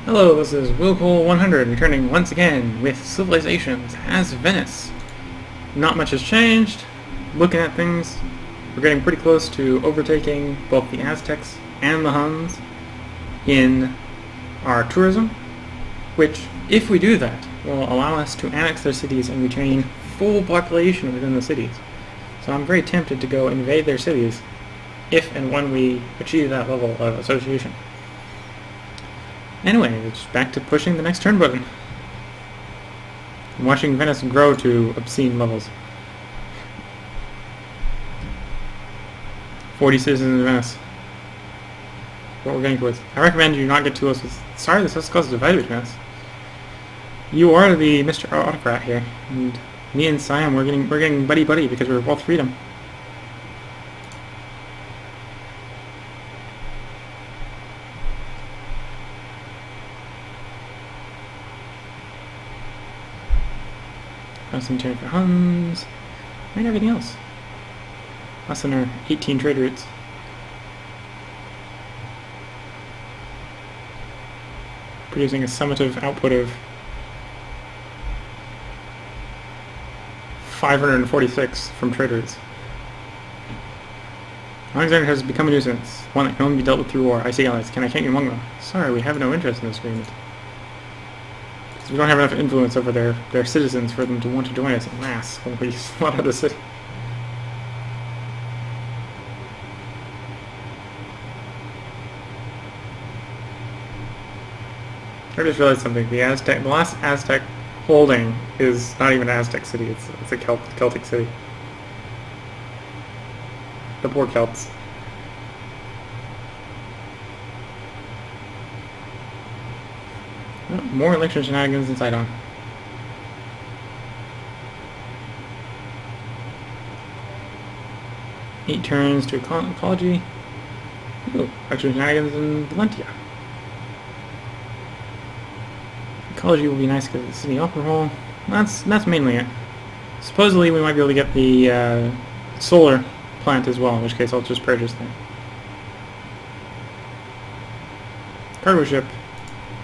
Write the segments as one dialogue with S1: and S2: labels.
S1: Hello, this is Willcol100 returning once again with Civilizations as Venice. Not much has changed. Looking at things, we're getting pretty close to overtaking both the Aztecs and the Huns in our tourism, which, if we do that, will allow us to annex their cities and retain full population within the cities. So I'm very tempted to go invade their cities if and when we achieve that level of association. Anyway, it's back to pushing the next turn button. I'm watching Venice grow to obscene levels. 40 citizens in Venice. What we're getting towards. I recommend you not get too close with... Sorry, this has caused a divide between us. You are the Mr. Autocrat here, and me and Siam, we're getting buddy-buddy because we're both freedom. Some turn for Huns, and everything else. Less than our 18 trade routes. Producing a summative output of 546 from trade routes. Alexander has become a nuisance, one that can only be dealt with through war. I see allies. Can I count you among them? Sorry, we have no interest in this agreement. We don't have enough influence over their citizens for them to want to join us en masse when we slaughter the city. I just realized something. The last Aztec holding is not even an Aztec city. It's a Celtic city. The poor Celts. More election shenanigans than Sidon. Eight turns to ecology. Ooh, election shenanigans in Valentia. Ecology will be nice because it's city overhaul. That's mainly it. Supposedly we might be able to get the solar plant as well, in which case I'll just purchase that. Cargo ship.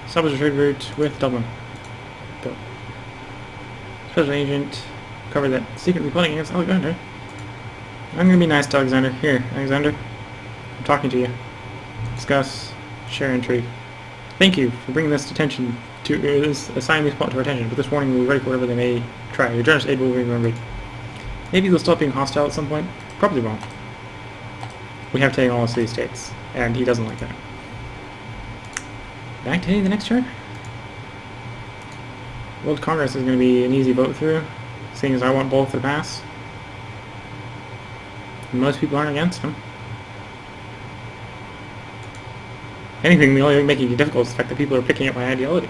S1: Establish a trade route with Dublin. Go. Special agent. Cover that secretly plotting against Alexander. I'm gonna be nice to Alexander. Here, Alexander. I'm talking to you. Discuss. Share intrigue. Thank you for bringing this attention to assigning this plot to our attention, but this warning will be ready for whatever they may try. Your generous aid will be remembered. Maybe they'll stop being hostile at some point. Probably won't. We have taken all the city-states, and he doesn't like that. Back to hitting the next turn? World Congress is going to be an easy vote through, seeing as I want both to pass. And most people aren't against them. Anything, the only thing making it difficult is the fact that people are picking up my ideology.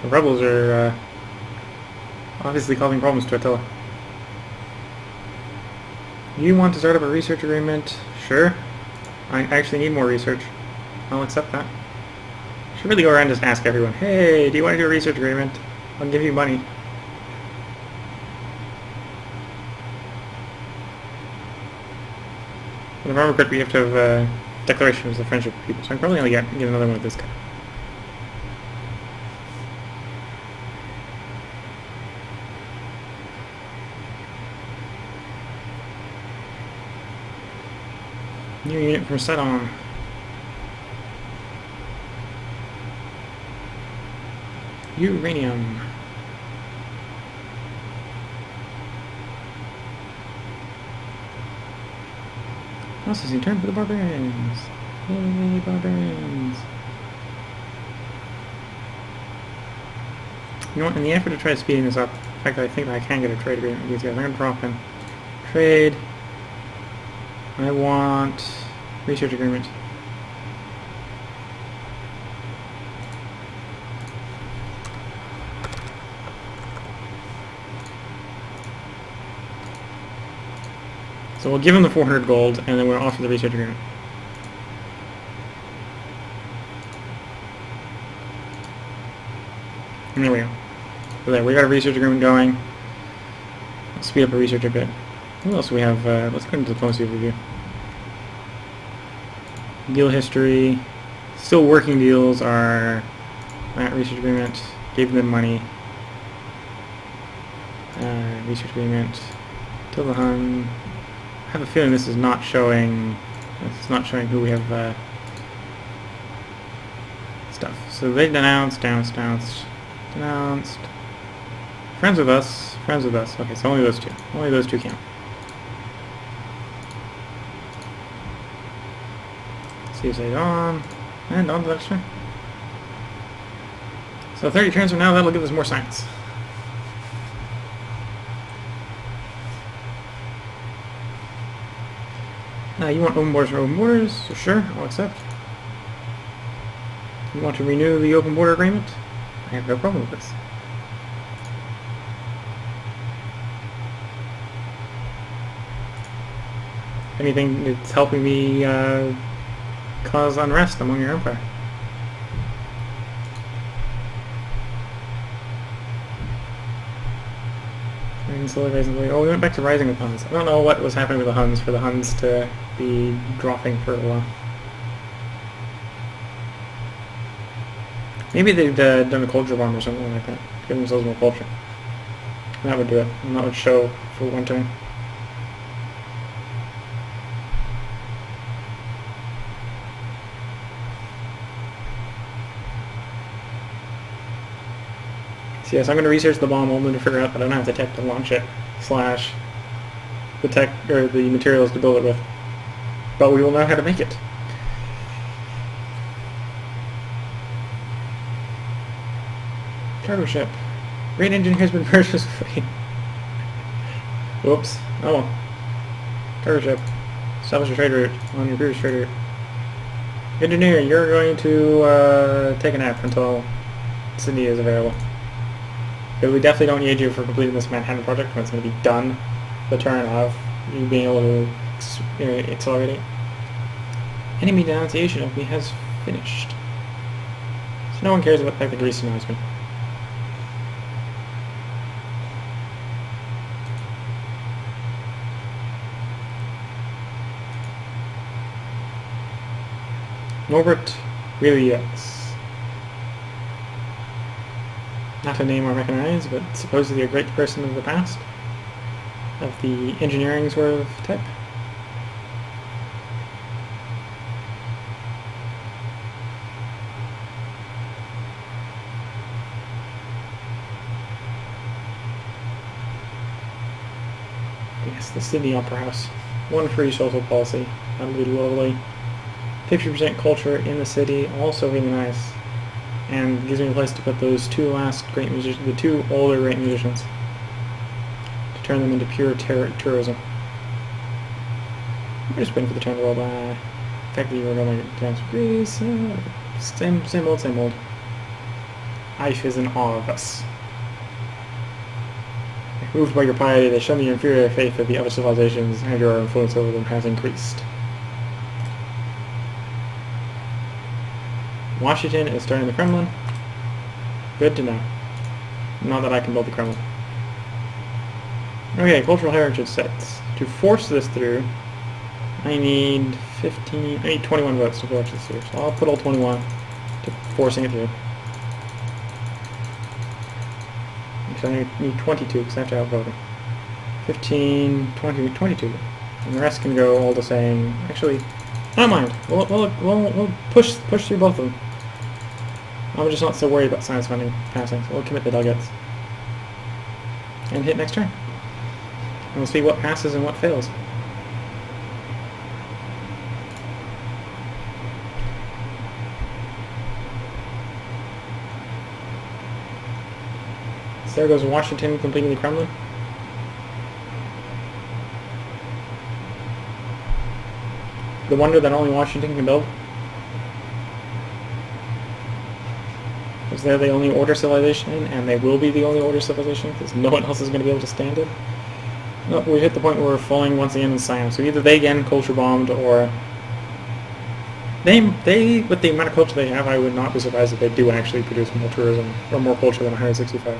S1: The rebels are obviously causing problems to Attila. You want to start up a research agreement? Sure. I actually need more research. I'll accept that. Should really go around and just ask everyone, hey, do you want to do a research agreement? I'll give you money. If I remember correctly, we have to have declarations of friendship with people, so I'm probably going to get another one with this guy. New unit from Sidon. Uranium. Processing turn for the barbarians. Yay, barbarians. You know what, in the effort to try speeding this up, in fact I think I can get a trade agreement with these guys. I'm going to drop in. Trade. I want research agreement. So we'll give him the 400 gold, and then we'll offer the research agreement. And there we go. So there, we got a research agreement going. Let's speed up the research a bit. What else do we have? Let's go into diplomacy review. Deal history. Still working deals are that research agreement. Gave them money. Research agreement. Till the Hun. I have a feeling this is not showing. It's not showing who we have. Stuff. So they denounced. Friends with us. Okay, so only those two. Only those two count. See if they on. And on to the next turn. So 30 turns from now, that'll give us more science. You want open borders for open borders? So sure, I'll accept. You want to renew the open border agreement? I have no problem with this. Anything that's helping me cause unrest among your empire. Oh, we went back to rising with Huns. I don't know what was happening with the Huns for the Huns to be dropping for a while. Maybe they've done a culture bomb or something like that. Give themselves more culture. That would do it. And that would show for one turn. So yes, I'm going to research the bomb only to figure out that I don't have the tech to launch it, slash the tech, or the materials to build it with. But we will know how to make it. Cargo ship. Great engine has been purchased. Whoops. Oh well. Cargo ship. Establish a trade route on your previous trade route. Engineer, you're going to take a nap until Sydney is available. But we definitely don't need you for completing this Manhattan project when it's going to be done. The turn of you being able to accelerate it. Enemy denunciation of me has finished. So no one cares about the Greece announcement. Norbert Williams. Not a name I recognize, but supposedly a great person of the past. Of the engineering sort of type. Yes, the Sydney Opera House. One free social policy. That'll be lovely. 50% culture in the city, also really nice. And gives me a place to put those two last great musicians, the two older great musicians, to turn them into pure tourism. I'm just waiting for the turn to roll by. Effectively, we're going down to Greece. Same old. Ife is in awe of us. Moved by your piety, they shun the inferior faith of the other civilizations, and your influence over them has increased. Washington is starting the Kremlin. Good to know. Not that I can build the Kremlin. Okay, cultural heritage sets. To force this through, I need 21 votes to force this through. So I'll put all 21 to forcing it through. Actually, I need 22 because I have to outvote them. 15, 20, 22. And the rest can go all the same. Actually, I don't mind. We'll push through both of them. I'm just not so worried about science funding passing, so we'll commit the delegates. And hit next turn. And we'll see what passes and what fails. So there goes Washington completing the Kremlin. The wonder that only Washington can build. Because they're the only order civilization, and they will be the only order civilization, because no one else is going to be able to stand it. Nope, we hit the point where we're falling once again in science. So either they again culture bombed, or They, with the amount of culture they have, I would not be surprised if they do actually produce more tourism, or more culture than 165.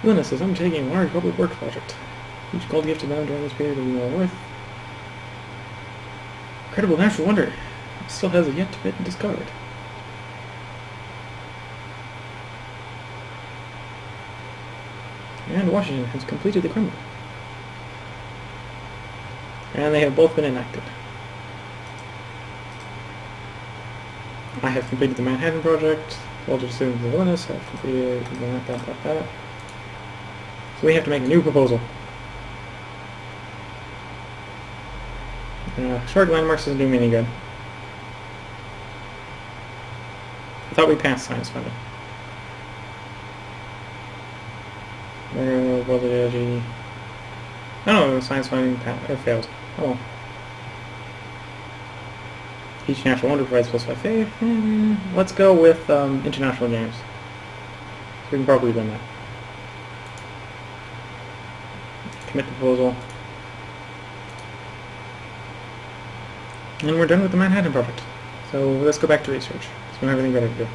S1: Venice is undertaking a large public works project. Each gold gift to them during this period will be more worth. Incredible natural wonder. It still has yet to be discovered. And Washington has completed the Kremlin. And they have both been enacted. I have completed the Manhattan Project. Walter Students of Venice have completed that. So we have to make a new proposal. Short landmarks doesn't do me any good. I thought we passed science funding. I don't know, science funding failed. Oh well. Each natural wonder provides plus 5 faith. Let's go with international games. So we can probably win that. Commit the proposal. And we're done with the Manhattan Project. So let's go back to research. So we don't have anything better to do.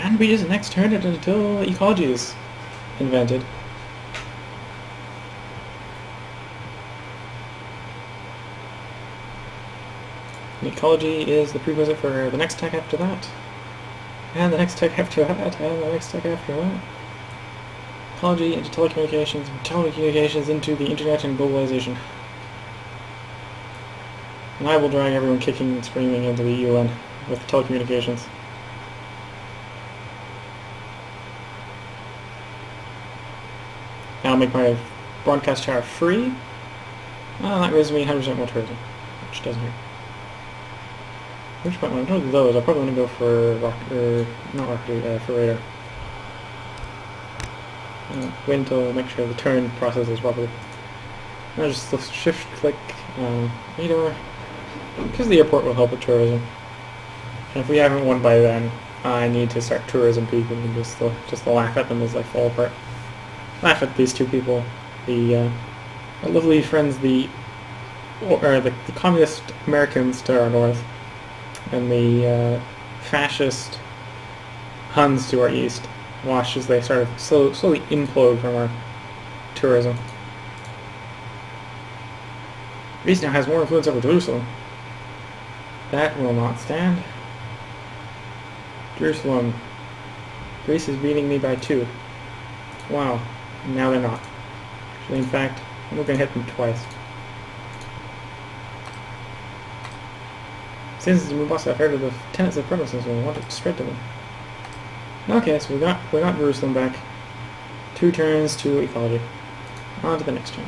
S1: And we just next turn it until ecology is invented. And ecology is the prerequisite for the next tech after that. And the next tech after that, and the next tech after that. Ecology into telecommunications, and telecommunications into the internet and globalization. And I will drag everyone kicking and screaming into the UN with telecommunications. I'll make my broadcast tower free. That gives me 100% more tourism, which doesn't hurt. Which point, when I'm done with those, I'll probably want to go for for radar. Wait until make sure the turn processes properly. I'll just shift click radar, because the airport will help with tourism. And if we haven't won by then, I need to start tourism peaking and just laugh at them as they fall apart. Laugh at these two people, our lovely friends, the communist Americans to our north, and the fascist Huns to our east. Watch as they sort of slowly implode from our tourism. Greece now has more influence over Jerusalem. That will not stand. Jerusalem. Greece is beating me by 2. Wow. Now they're not. Actually, in fact, I'm going to hit them twice. Since the Mombasa, I've heard of the tenants of premises and want it to spread to them. Okay, so we got Jerusalem back. 2 turns to ecology. On to the next turn.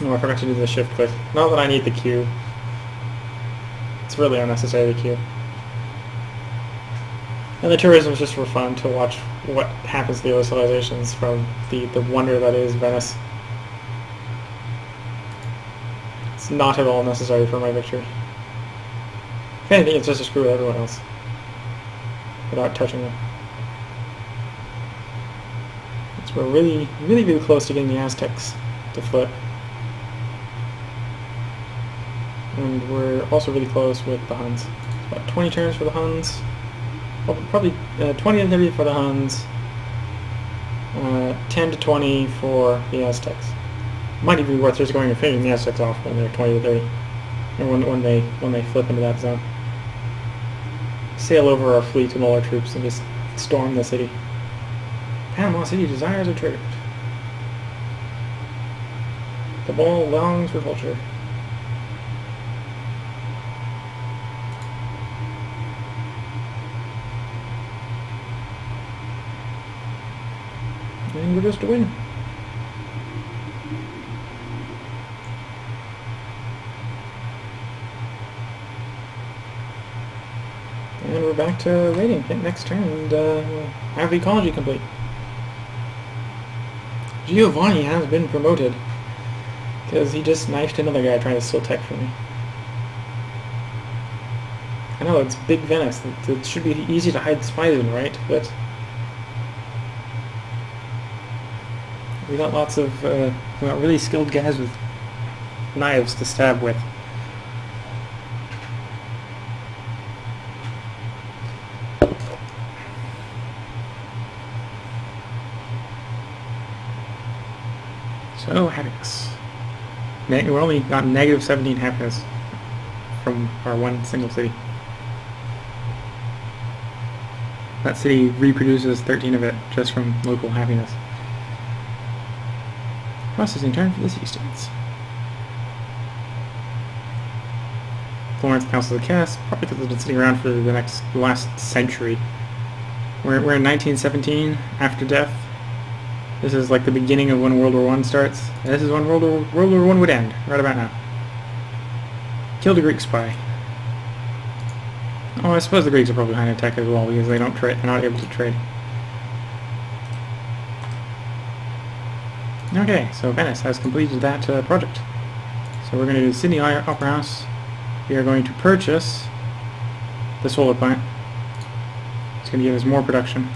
S1: Oh, I forgot to do the shift click. Not that I need the Q. It's really unnecessary, the Q. And the tourism is just for fun, to watch what happens to the other civilizations from the wonder that is Venice. It's not at all necessary for my victory. If anything, it's just to screw with everyone else without touching them. So we're really, really, really close to getting the Aztecs to flip. And we're also really close with the Huns. It's about 20 turns for the Huns. Well, probably 20 to 30 for the Huns. 10 to 20 for the Aztecs. Might even be worth just going and finishing the Aztecs off when they're 20 to 30. Or when they flip into that zone. Sail over our fleet and all our troops and just storm the city. Panama City desires are triggered. The ball longs for culture. And we're just a win. And we're back to waiting. Hit next turn and have ecology complete. Giovanni has been promoted because he just knifed another guy trying to steal tech from me. I know, it's big Venice. It should be easy to hide spies in, right? But we got lots of we got really skilled guys with knives to stab with. So, happiness. We're only got negative 17 happiness from our one single city. That city reproduces 13 of it just from local happiness. Processing time for the city states. Florence Council of the Cast, probably because it's been sitting around for the last century. We're in 1917, after death. This is like the beginning of when World War I starts. And this is when World War I would end, right about now. Killed a Greek spy. Oh, I suppose the Greeks are probably behind attack as well because they don't trade. They're not able to trade. Okay, so Venice has completed that project. So we're going to do the Sydney Opera House. We are going to purchase the solar plant. It's going to give us more production.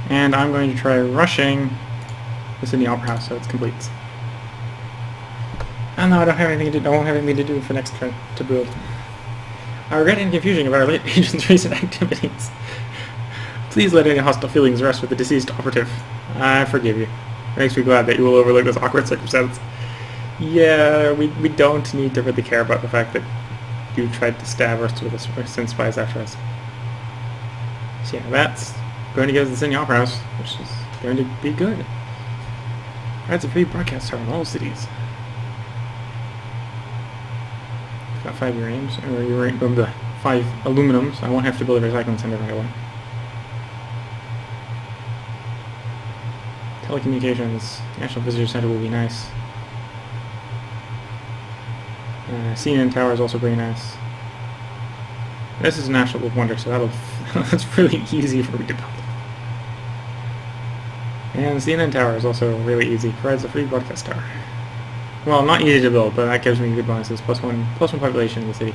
S1: And I'm going to try rushing the Sydney Opera House so it's complete. And now I don't have anything to do for next turn to build. I regret any confusion about our late agent's recent activities. Please let any hostile feelings rest with the deceased operative. I forgive you. It makes me glad that you will overlook this awkward circumstance. Yeah, we don't need to really care about the fact that you tried to stab us with a send spies after us. So yeah, that's going to give us the Sydney Opera House, which is going to be good. That's a free broadcast tower in all cities. Got 5 uraniums, or uranium, the 5 aluminums. I won't have to build a recycling center right away. Telecommunications, National Visitor Center will be nice. CNN Tower is also very nice. This is a national wonder, so that's really easy for me to build. And CNN Tower is also really easy. Provides a free broadcast tower. Well, not easy to build, but that gives me good bonuses. Plus one population in the city.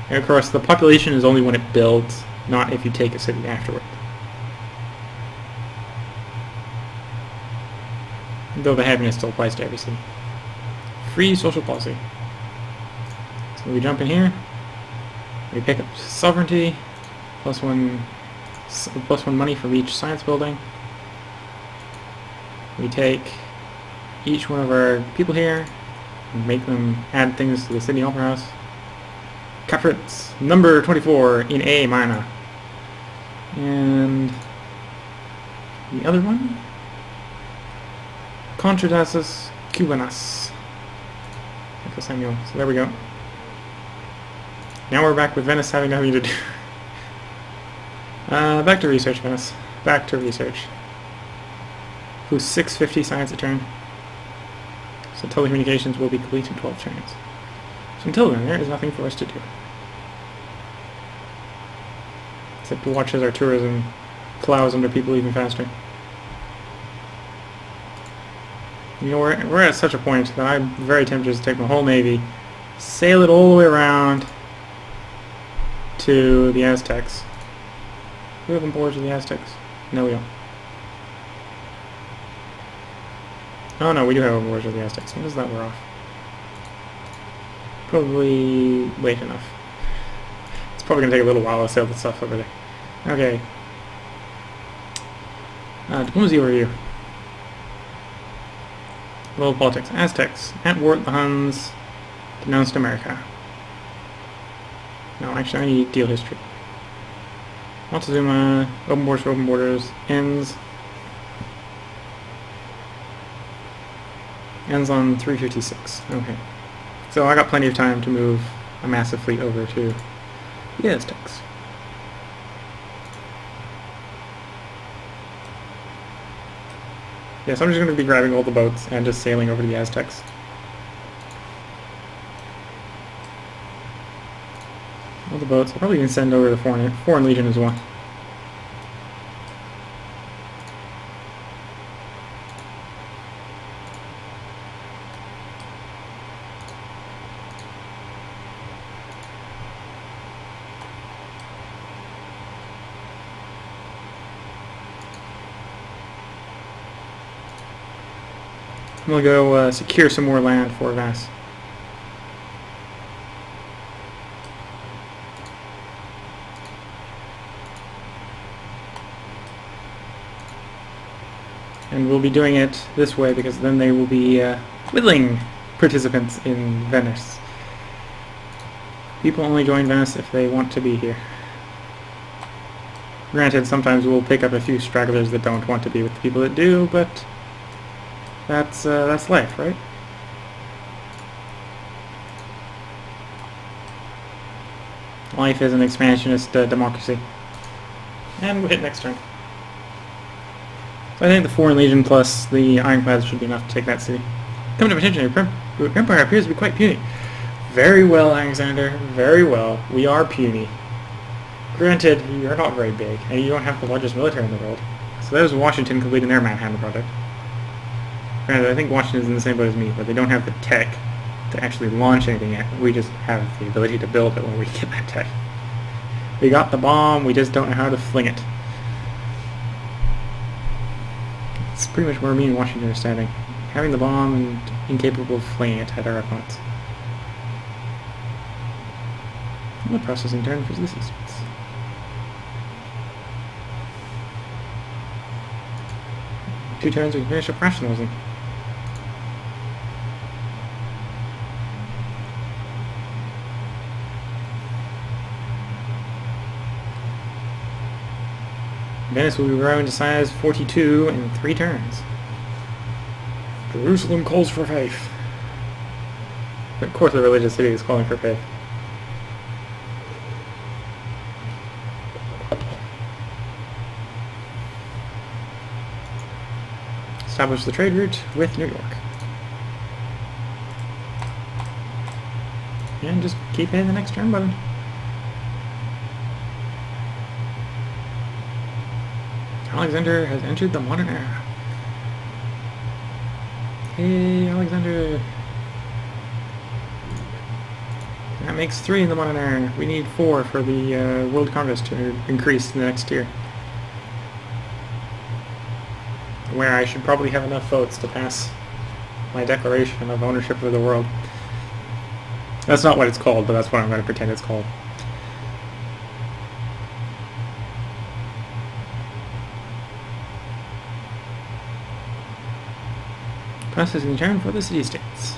S1: And of course, the population is only when it builds, not if you take a city afterward. Though the happiness still applies to every city. Free social policy. So we jump in here. We pick up sovereignty. Plus one money for each science building. We take each one of our people here and make them add things to the Sydney Opera House. Caprits, number 24 in A minor. And the other one? Contradasus Cubanas. Uncle Samuel. So there we go. Now we're back with Venice having nothing to do. Back to research, Venice. Back to research. Who's 650 science a turn. So telecommunications will be complete in 12 turns. So until then, there is nothing for us to do. Except to watch as our tourism plows under people even faster. You know, we're at such a point that I'm very tempted to take my whole navy, sail it all the way around to the Aztecs. Do we have borders with the Aztecs? No, we don't. Oh no, we do have borders with the Aztecs. When does that wear off? Probably late enough. It's probably going to take a little while to sail the stuff over there. Okay. Diplomacy overview. Global politics. Aztecs. At war with the Huns. Denounced America. No, actually I need deal history. Montezuma. Open borders for open borders. Ends. Ends on 356. Okay. So I got plenty of time to move a massive fleet over to the Aztecs. Yes, I'm just going to be grabbing all the boats and just sailing over to the Aztecs. All the boats. I'll probably even send over the Foreign Legion as well. We'll go secure some more land for Venice. And we'll be doing it this way because then they will be willing participants in Venice. People only join Venice if they want to be here. Granted, sometimes we'll pick up a few stragglers that don't want to be with the people that do, but that's life, right? Life is an expansionist democracy. And we'll hit next turn. So I think the Foreign Legion plus the Ironclads should be enough to take that city. Come to attention, your empire appears to be quite puny. Very well, Alexander, very well. We are puny. Granted, you're not very big, and you don't have the largest military in the world. So there's Washington completing their Manhattan project. Granted, I think Washington's in the same boat as me, but they don't have the tech to actually launch anything yet. We just have the ability to build it when we get that tech. We got the bomb, we just don't know how to fling it. It's pretty much where me and Washington are standing. Having the bomb and incapable of flinging it at our opponents. The processing turn for this instance. Two turns we can finish up rationalism. Venice will be growing to size 42 in 3 turns. Jerusalem calls for faith. Of course the religious city is calling for faith. Establish the trade route with New York. And just keep hitting the next turn button. Alexander has entered the modern era. Hey, Alexander. That makes 3 in the modern era. We need 4 for the World Congress to increase in the next year. Where I should probably have enough votes to pass my declaration of ownership of the world. That's not what it's called, but that's what I'm going to pretend it's called. Processing turn for the city-states.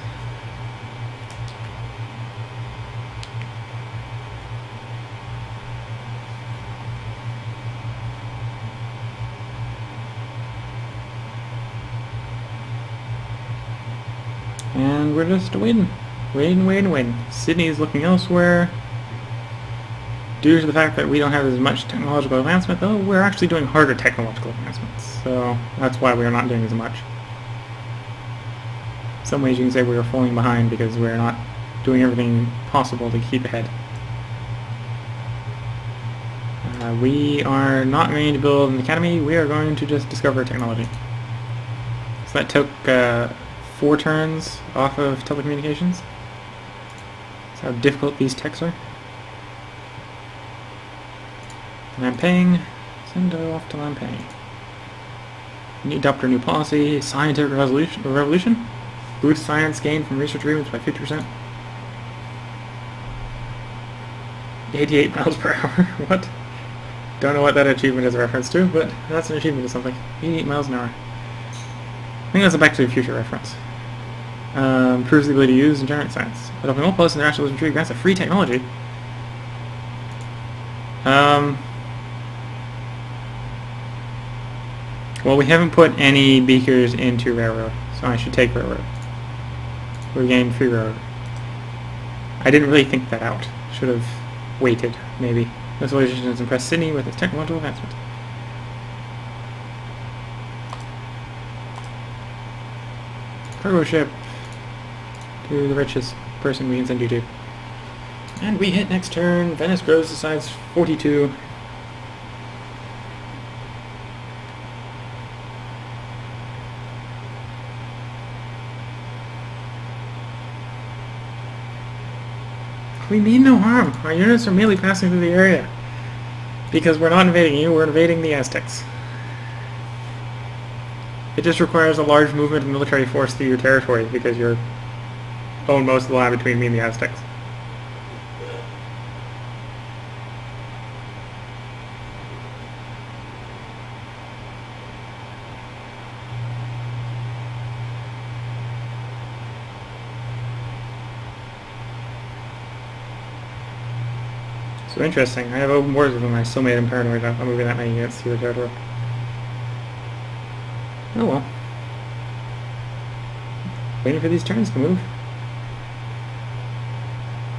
S1: And we're just waiting. Waiting. Sydney is looking elsewhere. Due to the fact that we don't have as much technological advancement, though, we're actually doing harder technological advancements. So that's why we are not doing as much. In some ways you can say we are falling behind because we're not doing everything possible to keep ahead. We are not going to build an academy, we are going to just discover technology. So that took 4 turns off of telecommunications. That's how difficult these techs are. Lampang, send off to Lampang. Need to adopt our new policy, scientific revolution. Boost science gained from research agreements by 50%. 88 miles per hour, what? Don't know what that achievement is a reference to, but that's an achievement of something. 88 miles an hour. I think that's a Back to the Future reference. Improves the ability to use and generate science. Adopting all policies in the rationalism tree grants a free technology. Well, we haven't put any beakers into railroad, so I should take railroad. We gained free railroad. I didn't really think that out. Should have waited, maybe. This civilization has impressed Sydney with its technological advancement. Cargo ship to the richest person we can send you to. And we hit next turn. Venice grows to size 42. We mean no harm. Our units are merely passing through the area. Because we're not invading you, we're invading the Aztecs. It just requires a large movement of military force through your territory because you're own most of the land between me and the Aztecs. So interesting. I have open borders with them. I still made him paranoid. I'm moving that many units through the territory. Oh well. Waiting for these turns to move.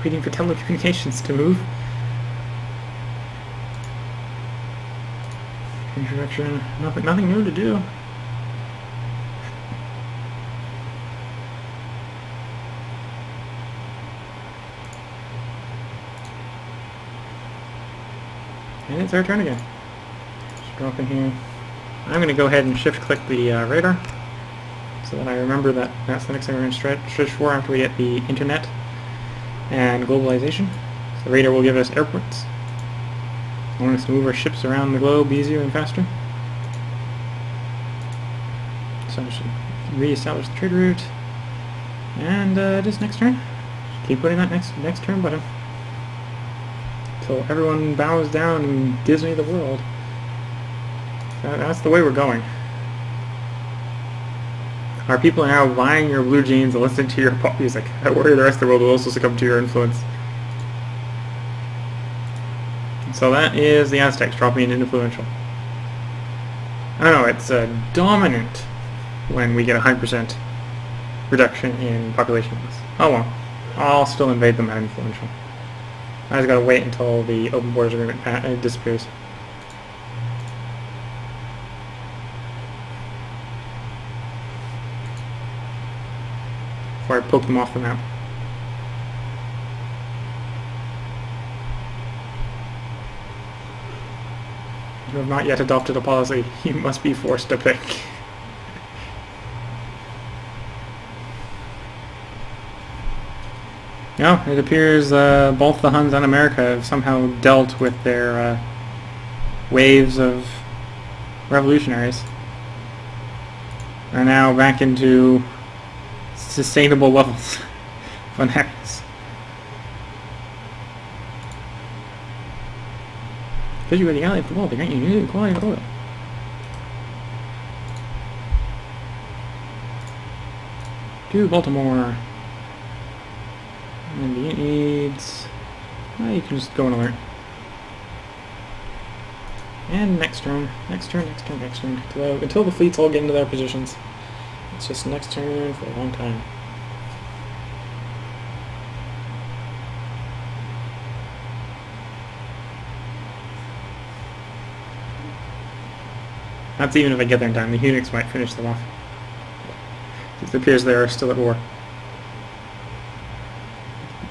S1: Waiting for telecommunications to move. Introduction. Nothing new to do. And it's our turn again. Just drop in here. I'm going to go ahead and shift-click the radar, so that I remember that that's the next thing we're going to stretch for after we get the internet and globalization. So the radar will give us airports. I want us to move our ships around the globe easier and faster. So I should re-establish the trade route. And just next turn. Keep putting that next turn button until everyone bows down and gives me the world. That's the way we're going. Our people are now buying your blue jeans and listening to your pop music. I worry the rest of the world will also succumb to your influence. So that is the Aztecs dropping in influential. I don't know, it's dominant when we get a 100% reduction in population loss. Oh well, I'll still invade them at influential. I just gotta wait until the open borders agreement disappears. Before I poke them off the map. You have not yet adopted a policy. You must be forced to pick. No, it appears both the Huns and America have somehow dealt with their waves of revolutionaries. Are now back into sustainable levels of unhappiness. Because you were the ally of the world, they grant you new equality of oil. To Baltimore. And the needs... you can just go and alert. And next turn. Until the fleets all get into their positions. It's just next turn for a long time. That's even if I get there in time. The Hunnics might finish them off. It appears they are still at war.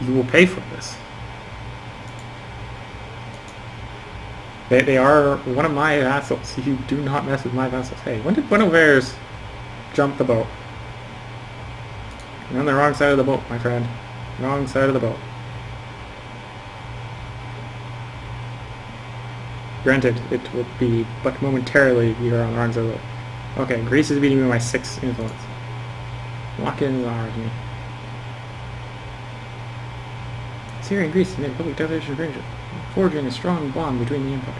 S1: You will pay for this. They are one of my vassals. You do not mess with my vassals. Hey, when did Buenos Aires jump the boat? You're on the wrong side of the boat, my friend. Wrong side of the boat. Granted, it will be but momentarily you are on the wrong side of the boat. Okay, Greece is beating me by 6 influence. Lock in the army. Syria and Greece made a public declaration of friendship, forging a strong bond between the empires.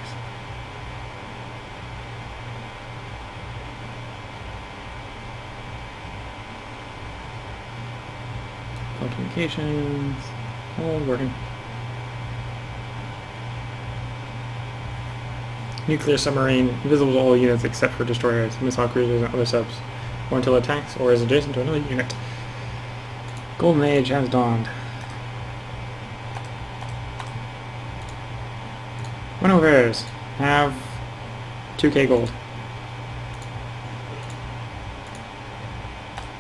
S1: Communications, all working. Nuclear submarine, invisible to all units except for destroyers, missile cruisers, and other subs, or until attacks or is adjacent to another unit. Golden Age has dawned. Buenos Aires have 2k gold.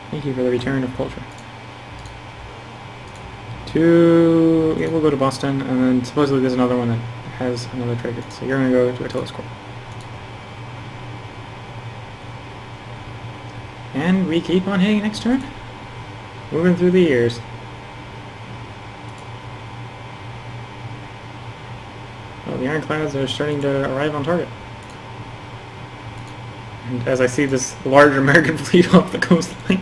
S1: Thank you for the return of culture. Yeah, we'll go to Boston, and then supposedly there's another one that has another trade route. So you're going to go to Attila's court. And we keep on hitting next turn. Moving through the years. Oh, the ironclads are starting to arrive on target. And as I see this large American fleet off the coastline.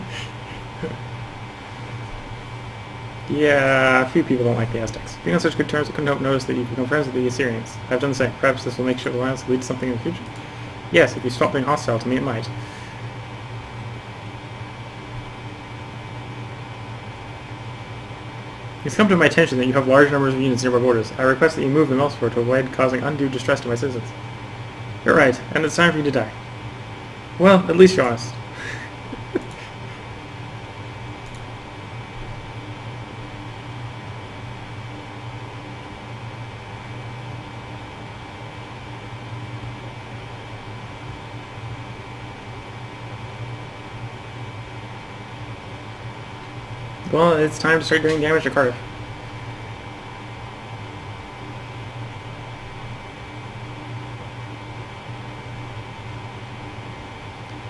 S1: Yeah, a few people don't like the Aztecs. Being on such good terms, I couldn't help notice that you've become friends with the Assyrians. I've done the same. Perhaps this will make sure the alliance lead to something in the future. Yes, if you stop being hostile to me, it might. It's come to my attention that you have large numbers of units near my borders. I request that you move them elsewhere to avoid causing undue distress to my citizens. You're right, and it's time for you to die. Well, at least you're honest. Well, it's time to start doing damage to Cardiff.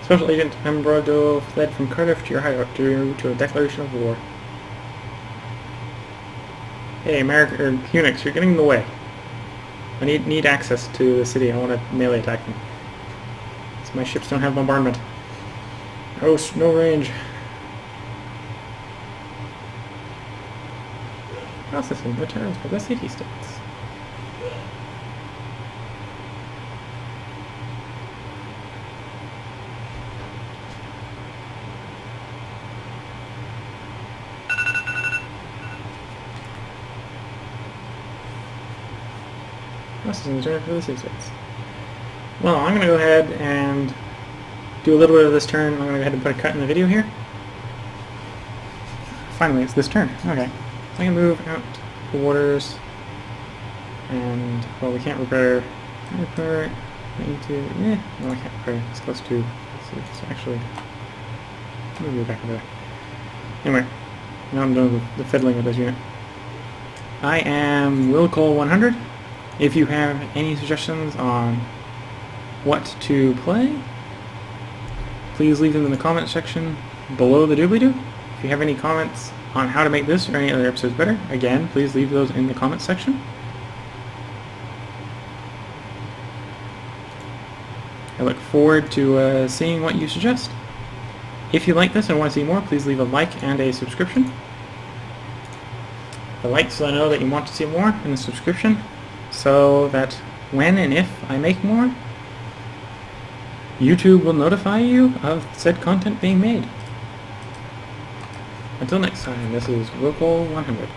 S1: Special Agent Ambrado fled from Cardiff to your hideout due to a declaration of war. Hey, Unix, you're getting in the way. I need access to the city. I want to melee attack them. So my ships don't have bombardment. Host, no range. Processing returns for the city states. Processing return for the city states. Well, I'm going to go ahead and do a little bit of this turn. I'm going to go ahead and put a cut in the video here. Finally, it's this turn. Okay. I can move out the waters, and, well, we can't repair, I need to, no, I can't repair, it's close to, so it's actually, let me move back over there. Anyway, now I'm done with the fiddling with this unit. I am Willcol100. If you have any suggestions on what to play, please leave them in the comment section below the doobly-doo. If you have any comments on how to make this or any other episodes better, again, please leave those in the comments section. I look forward to seeing what you suggest. If you like this and want to see more, please leave a like and a subscription. The like so I know that you want to see more, and the subscription so that when and if I make more, YouTube will notify you of said content being made. Until next time, this is Willcol100.